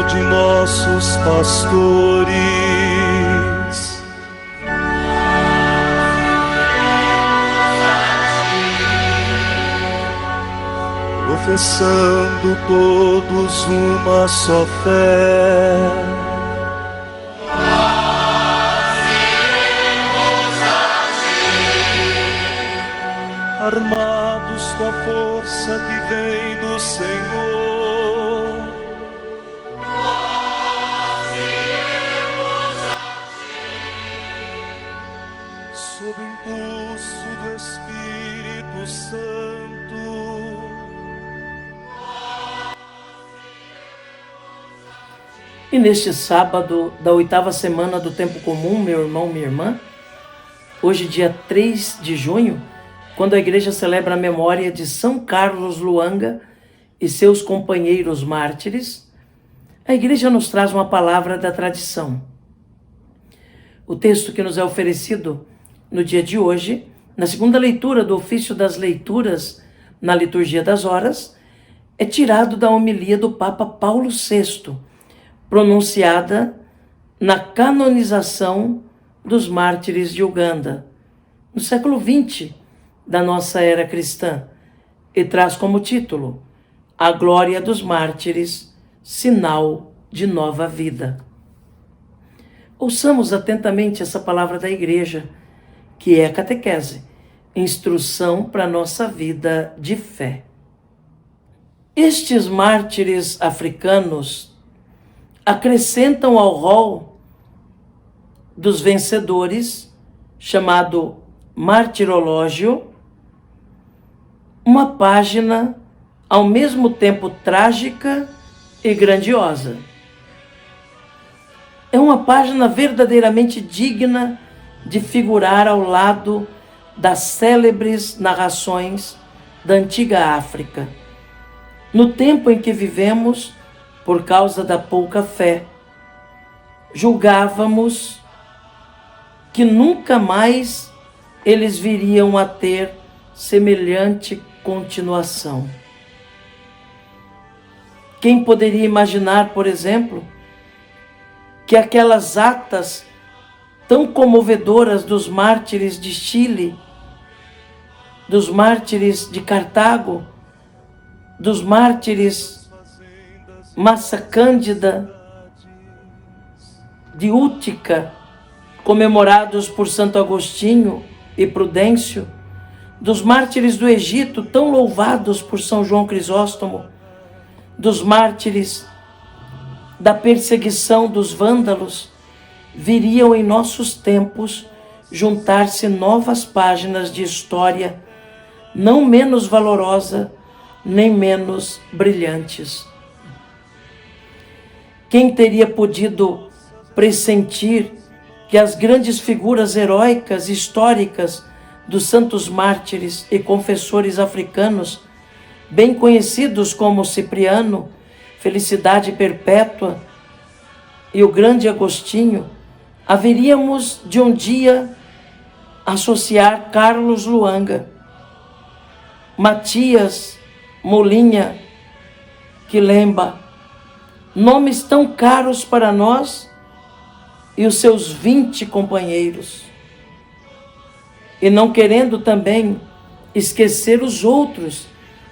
de nossos pastores. Professando todos uma só fé, armados com a força que vem do Senhor, sob o impulso do Espírito Santo. E neste sábado da 8ª semana do Tempo Comum, meu irmão, minha irmã, hoje dia 3 de junho, quando a igreja celebra a memória de São Carlos Luanga e seus companheiros mártires, a igreja nos traz uma palavra da tradição. O texto que nos é oferecido no dia de hoje, na segunda leitura do ofício das leituras na liturgia das horas, é tirado da homilia do Papa Paulo VI, pronunciada na canonização dos mártires de Uganda, no século XX da nossa era cristã, e traz como título A Glória dos Mártires, Sinal de Nova Vida. Ouçamos atentamente essa palavra da igreja, que é a catequese, instrução para a nossa vida de fé. Estes mártires africanos acrescentam ao rol dos vencedores, chamado martirológio, uma página ao mesmo tempo trágica e grandiosa. É uma página verdadeiramente digna de figurar ao lado das célebres narrações da antiga África. No tempo em que vivemos, por causa da pouca fé, julgávamos que nunca mais eles viriam a ter semelhante continuação. Quem poderia imaginar, por exemplo, que aquelas atas tão comovedoras dos mártires de Chile, dos mártires de Cartago, dos mártires Massa Cândida, de Útica, comemorados por Santo Agostinho e Prudêncio, dos mártires do Egito, tão louvados por São João Crisóstomo, dos mártires da perseguição dos vândalos, viriam em nossos tempos juntar-se novas páginas de história, não menos valorosa, nem menos brilhantes. Quem teria podido pressentir que as grandes figuras heróicas históricas dos santos mártires e confessores africanos, bem conhecidos como Cipriano, Felicidade Perpétua e o grande Agostinho, haveríamos de um dia associar Carlos Luanga, Matias Molinha Quilemba, nomes tão caros para nós, e os seus 20 companheiros. E não querendo também esquecer os outros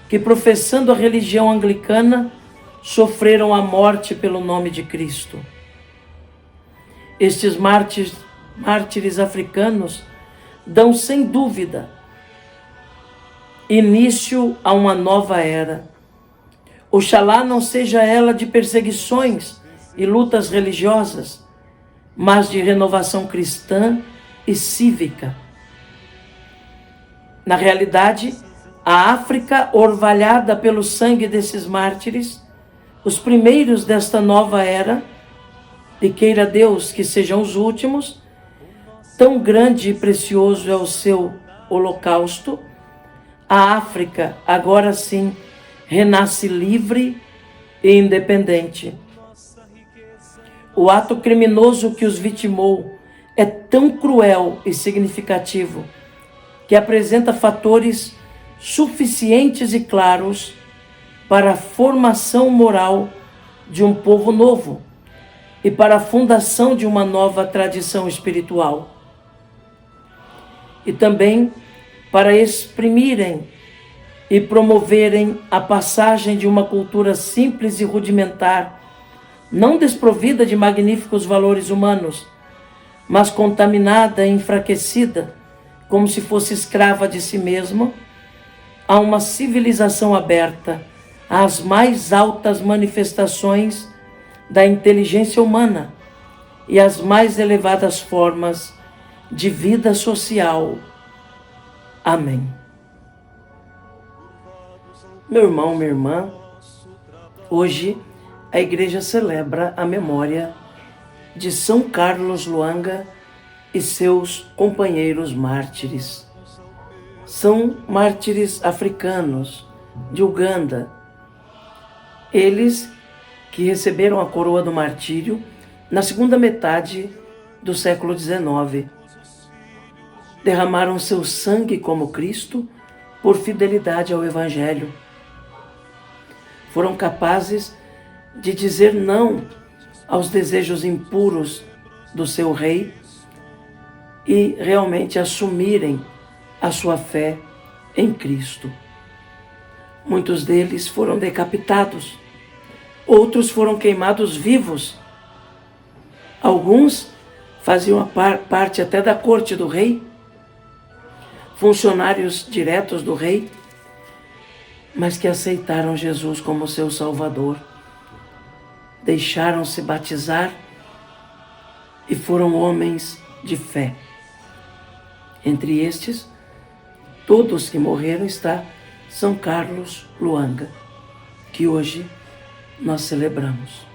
que, professando a religião anglicana, sofreram a morte pelo nome de Cristo. Estes mártires africanos dão, sem dúvida, início a uma nova era. Oxalá não seja ela de perseguições e lutas religiosas, mas de renovação cristã e cívica. Na realidade, a África orvalhada pelo sangue desses mártires, os primeiros desta nova era, e queira Deus que sejam os últimos, tão grande e precioso é o seu holocausto, a África agora sim renasce livre e independente. O ato criminoso que os vitimou é tão cruel e significativo que apresenta fatores suficientes e claros para a formação moral de um povo novo e para a fundação de uma nova tradição espiritual. E também para exprimirem e promoverem a passagem de uma cultura simples e rudimentar, não desprovida de magníficos valores humanos, mas contaminada e enfraquecida, como se fosse escrava de si mesma, a uma civilização aberta às mais altas manifestações da inteligência humana e às mais elevadas formas de vida social. Amém. Meu irmão, minha irmã, hoje a igreja celebra a memória de São Carlos Lwanga e seus companheiros mártires. São mártires africanos de Uganda. Eles que receberam a coroa do martírio na segunda metade do século XIX. Derramaram seu sangue como Cristo por fidelidade ao Evangelho. Foram capazes de dizer não aos desejos impuros do seu rei e realmente assumirem a sua fé em Cristo. Muitos deles foram decapitados, outros foram queimados vivos. Alguns faziam parte até da corte do rei, funcionários diretos do rei, mas que aceitaram Jesus como seu Salvador. Deixaram-se batizar e foram homens de fé. Entre estes, todos que morreram está São Carlos Lwanga, que hoje nós celebramos.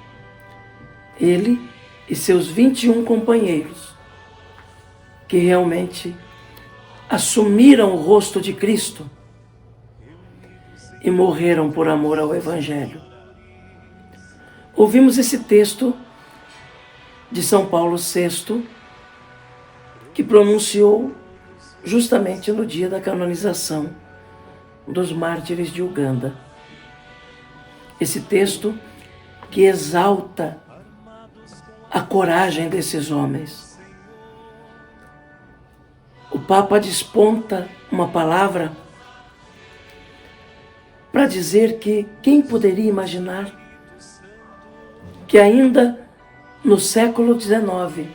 Ele e seus 21 companheiros, que realmente assumiram o rosto de Cristo e morreram por amor ao Evangelho. Ouvimos esse texto de São Paulo VI, que pronunciou justamente no dia da canonização dos mártires de Uganda. Esse texto que exalta a coragem desses homens. O Papa desponta uma palavra para dizer que quem poderia imaginar que ainda no século XIX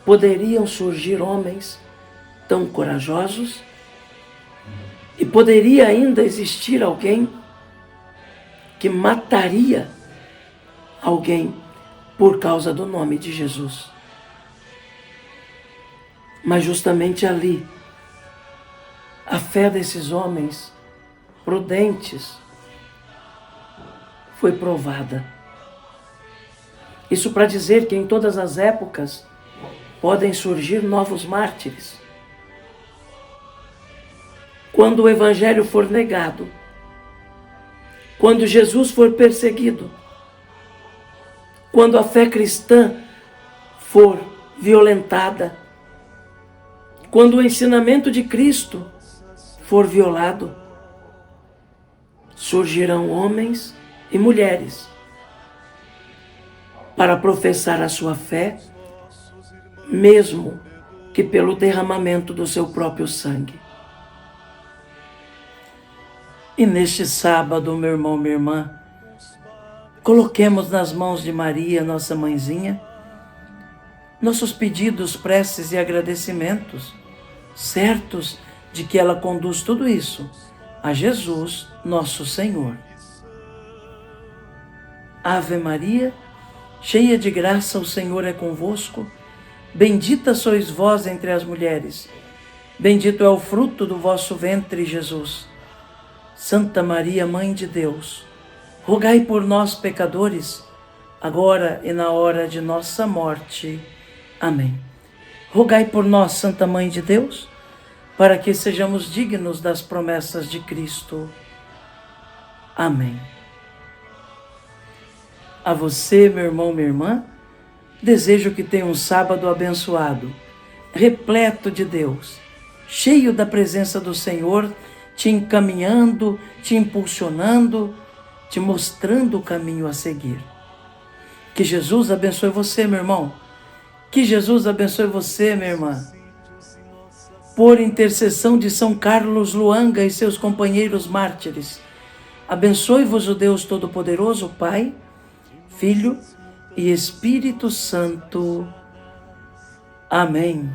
poderiam surgir homens tão corajosos e poderia ainda existir alguém que mataria alguém por causa do nome de Jesus. Mas justamente ali, a fé desses homens prudentes foi provada. Isso para dizer que em todas as épocas podem surgir novos mártires. Quando o Evangelho for negado, quando Jesus for perseguido, quando a fé cristã for violentada, quando o ensinamento de Cristo for violado, surgirão homens e mulheres para professar a sua fé, mesmo que pelo derramamento do seu próprio sangue. E neste sábado, meu irmão, minha irmã, coloquemos nas mãos de Maria, nossa mãezinha, nossos pedidos, preces e agradecimentos, certos de que ela conduz tudo isso a Jesus, nosso Senhor. Ave Maria, cheia de graça, o Senhor é convosco. Bendita sois vós entre as mulheres. Bendito é o fruto do vosso ventre, Jesus. Santa Maria, Mãe de Deus, rogai por nós, pecadores, agora e na hora de nossa morte. Amém. Rogai por nós, Santa Mãe de Deus, para que sejamos dignos das promessas de Cristo. Amém. A você, meu irmão, minha irmã, desejo que tenha um sábado abençoado, repleto de Deus, cheio da presença do Senhor, te encaminhando, te impulsionando, te mostrando o caminho a seguir. Que Jesus abençoe você, meu irmão. Que Jesus abençoe você, minha irmã. Por intercessão de São Carlos Luanga e seus companheiros mártires, abençoe-vos o Deus Todo-Poderoso, Pai, Filho e Espírito Santo. Amém.